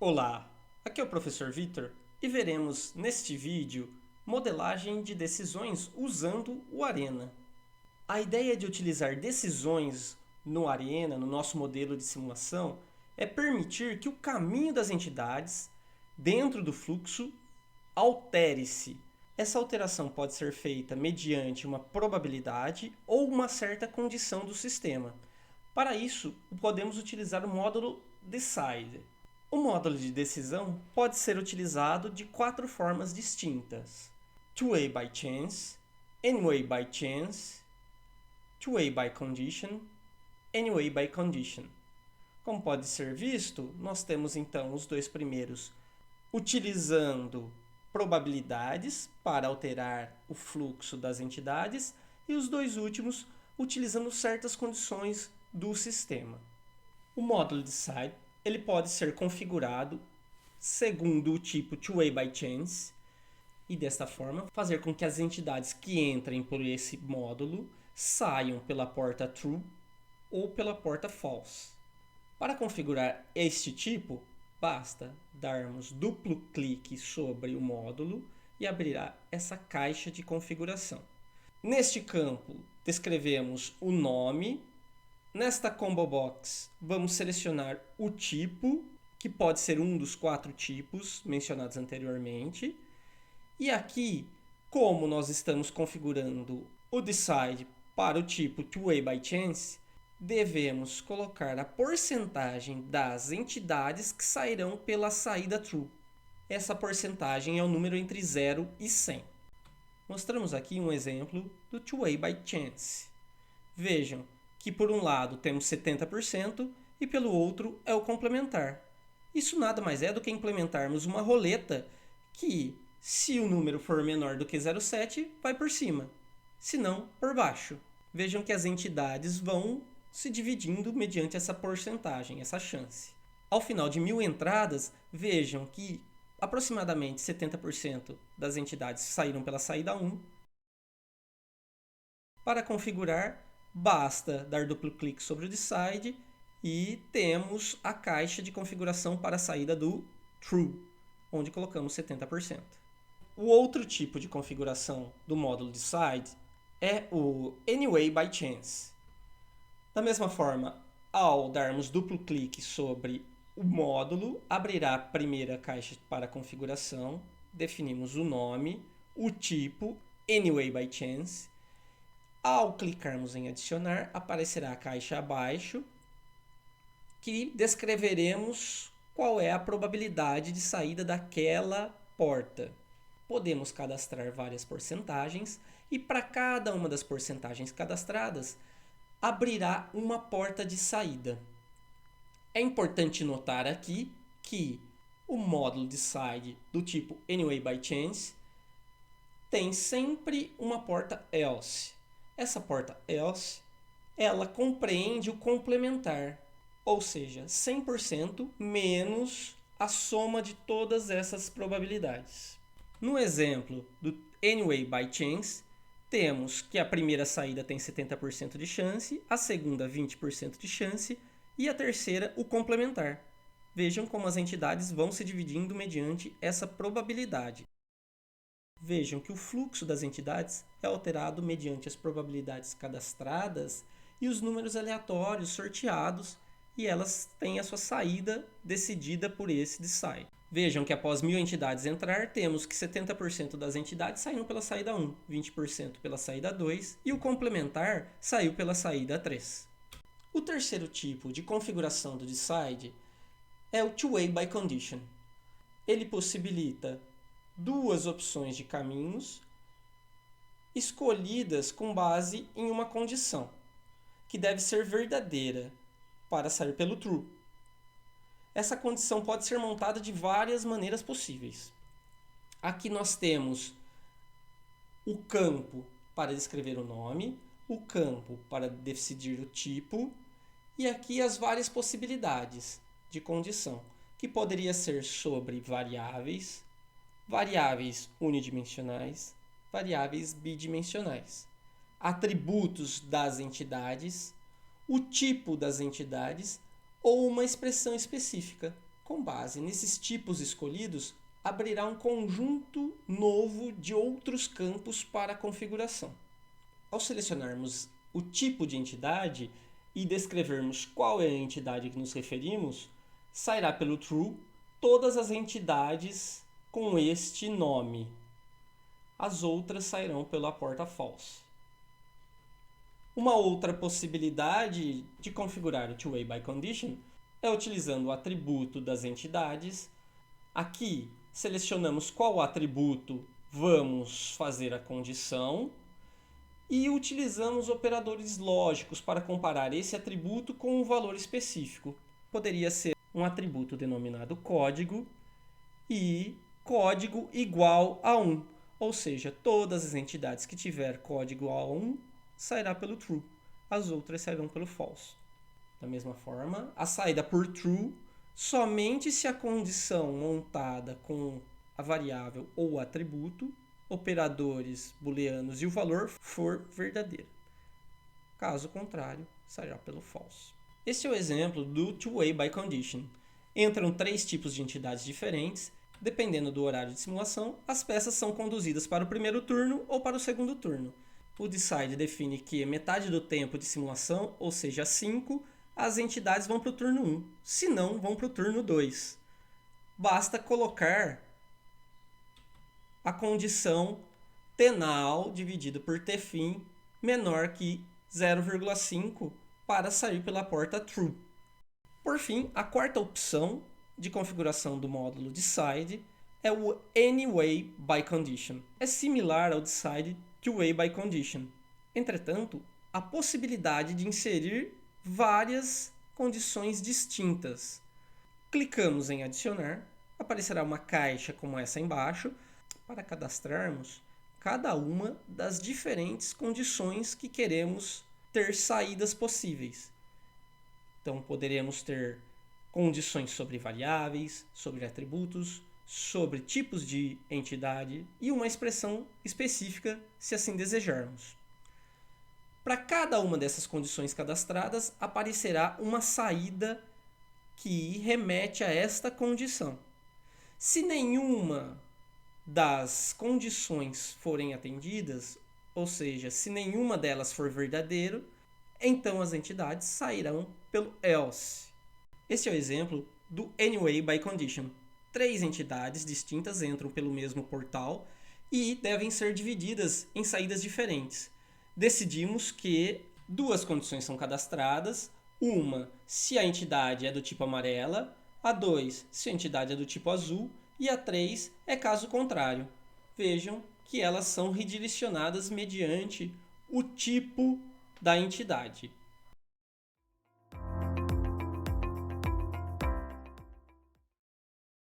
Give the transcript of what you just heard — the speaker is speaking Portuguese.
Olá, aqui é o professor Vitor e veremos neste vídeo modelagem de decisões usando o Arena. A ideia de utilizar decisões no Arena, no nosso modelo de simulação, é permitir que o caminho das entidades dentro do fluxo altere-se. Essa alteração pode ser feita mediante uma probabilidade ou uma certa condição do sistema. Para isso, podemos utilizar o módulo decide. O módulo de decisão pode ser utilizado de 4 formas distintas: two-way by chance, any-way by chance, two-way by condition, any-way by condition. Como pode ser visto, nós temos então os dois primeiros utilizando probabilidades para alterar o fluxo das entidades e os dois últimos utilizando certas condições do sistema. O módulo decide ele pode ser configurado segundo o tipo two-way by chance e desta forma fazer com que as entidades que entrem por esse módulo saiam pela porta true ou pela porta false. Para configurar este tipo, basta darmos duplo clique sobre o módulo e abrirá essa caixa de configuração. Neste campo, descrevemos o nome. Nesta combo box, vamos selecionar o tipo, que pode ser um dos 4 tipos mencionados anteriormente. E aqui, como nós estamos configurando o decide para o tipo two-way by chance, devemos colocar a porcentagem das entidades que sairão pela saída true. Essa porcentagem é o número entre 0 e 100. Mostramos aqui um exemplo do two-way by chance. Vejam que por um lado temos 70% e pelo outro é o complementar. Isso nada mais é do que implementarmos uma roleta que, se o número for menor do que 0,7, vai por cima, se não, por baixo. Vejam que as entidades vão se dividindo mediante essa porcentagem, essa chance. Ao final de 1000 entradas, vejam que aproximadamente 70% das entidades saíram pela saída 1. Para configurar, basta dar duplo clique sobre o decide e temos a caixa de configuração para a saída do true, onde colocamos 70%. O outro tipo de configuração do módulo decide é o any-way by chance. Da mesma forma, ao darmos duplo clique sobre o módulo, abrirá a primeira caixa para configuração, definimos o nome, o tipo, any-way by chance. Ao clicarmos em adicionar, aparecerá a caixa abaixo que descreveremos qual é a probabilidade de saída daquela porta. Podemos cadastrar várias porcentagens e para cada uma das porcentagens cadastradas, abrirá uma porta de saída. É importante notar aqui que o módulo decide do tipo any-way by chance tem sempre uma porta else. Essa porta else, ela compreende o complementar, ou seja, 100% menos a soma de todas essas probabilidades. No exemplo do any-way by chance, temos que a primeira saída tem 70% de chance, a segunda 20% de chance e a terceira o complementar. Vejam como as entidades vão se dividindo mediante essa probabilidade. Vejam que o fluxo das entidades é alterado mediante as probabilidades cadastradas e os números aleatórios sorteados, e elas têm a sua saída decidida por esse decide. Vejam que após 1000 entidades entrar, temos que 70% das entidades saíram pela saída 1, 20% pela saída 2 e o complementar saiu pela saída 3. O terceiro tipo de configuração do decide é o two-way by condition. Ele possibilita duas opções de caminhos escolhidas com base em uma condição, que deve ser verdadeira para sair pelo true. Essa condição pode ser montada de várias maneiras possíveis. Aqui nós temos o campo para descrever o nome, o campo para decidir o tipo e aqui as várias possibilidades de condição, que poderia ser sobre variáveis, variáveis unidimensionais, variáveis bidimensionais, atributos das entidades, o tipo das entidades ou uma expressão específica, Com base nesses tipos escolhidos, abrirá um conjunto novo de outros campos para a configuração. Ao selecionarmos o tipo de entidade e descrevermos qual é a entidade que nos referimos, sairá pelo true todas as entidades com este nome. As outras sairão pela porta false. Uma outra possibilidade de configurar o two-way by condition é utilizando o atributo das entidades. Aqui selecionamos qual atributo vamos fazer a condição e utilizamos operadores lógicos para comparar esse atributo com um valor específico. Poderia ser um atributo denominado código e código igual a 1, ou seja, todas as entidades que tiver código igual a 1 sairá pelo true, as outras sairão pelo false. Da mesma forma, a saída por true somente se a condição montada com a variável ou o atributo, operadores booleanos e o valor for verdadeiro. Caso contrário, sairá pelo false. Este é o exemplo do two-way by condition. Entram 3 tipos de entidades diferentes. Dependendo do horário de simulação, as peças são conduzidas para o primeiro turno ou para o segundo turno. O decide define que metade do tempo de simulação, ou seja, 5, as entidades vão para o turno 1, se não, vão para o turno 2. Basta colocar a condição tNull dividido por tFin menor que 0,5 para sair pela porta true. Por fim, a quarta opção de configuração do módulo decide é o anyway by condition. É similar ao decide two-way by condition. Entretanto, a possibilidade de inserir várias condições distintas. Clicamos em adicionar, aparecerá uma caixa como essa embaixo, para cadastrarmos cada uma das diferentes condições que queremos ter saídas possíveis. Então, poderemos ter condições sobre variáveis, sobre atributos, sobre tipos de entidade e uma expressão específica, se assim desejarmos. Para cada uma dessas condições cadastradas, aparecerá uma saída que remete a esta condição. Se nenhuma das condições forem atendidas, ou seja, se nenhuma delas for verdadeiro, então as entidades sairão pelo else. Este é o exemplo do anyway by condition. 3 entidades distintas entram pelo mesmo portal e devem ser divididas em saídas diferentes. Decidimos que 2 condições são cadastradas. Uma, se a entidade é do tipo amarela. A 2, se a entidade é do tipo azul. E a 3 é caso contrário. Vejam que elas são redirecionadas mediante o tipo da entidade.